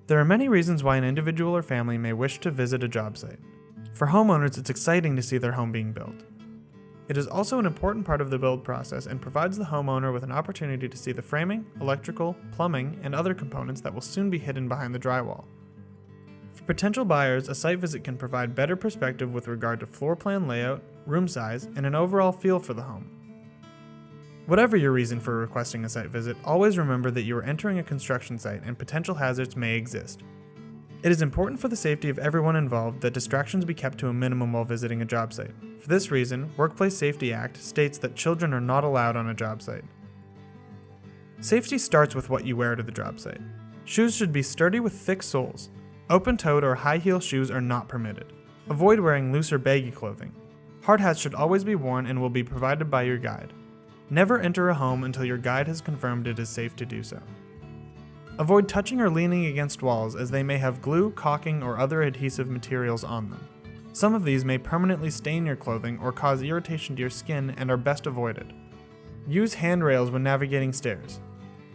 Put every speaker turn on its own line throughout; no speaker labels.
There are many reasons why an individual or family may wish to visit a job site. For homeowners, it's exciting to see their home being built. It is also an important part of the build process and provides the homeowner with an opportunity to see the framing, electrical, plumbing, and other components that will soon be hidden behind the drywall. For potential buyers, a site visit can provide better perspective with regard to floor plan layout, room size, and an overall feel for the home. Whatever your reason for requesting a site visit, always remember that you are entering a construction site and potential hazards may exist. It is important for the safety of everyone involved that distractions be kept to a minimum while visiting a job site. For this reason, Workplace Safety Act states that children are not allowed on a job site. Safety starts with what you wear to the job site. Shoes should be sturdy with thick soles. Open-toed or high-heel shoes are not permitted. Avoid wearing loose or baggy clothing. Hard hats should always be worn and will be provided by your guide. Never enter a home until your guide has confirmed it is safe to do so. Avoid touching or leaning against walls as they may have glue, caulking, or other adhesive materials on them. Some of these may permanently stain your clothing or cause irritation to your skin and are best avoided. Use handrails when navigating stairs.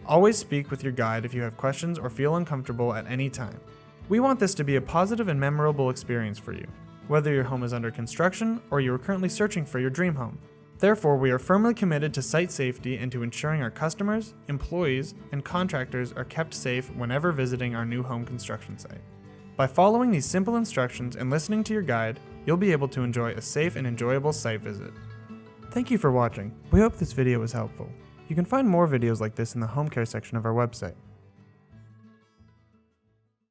Always speak with your guide if you have questions or feel uncomfortable at any time. We want this to be a positive and memorable experience for you, whether your home is under construction or you are currently searching for your dream home. Therefore, we are firmly committed to site safety and to ensuring our customers, employees, and contractors are kept safe whenever visiting our new home construction site. By following these simple instructions and listening to your guide, you'll be able to enjoy a safe and enjoyable site visit. Thank you for watching. We hope this video was helpful. You can find more videos like this in the home care section of our website.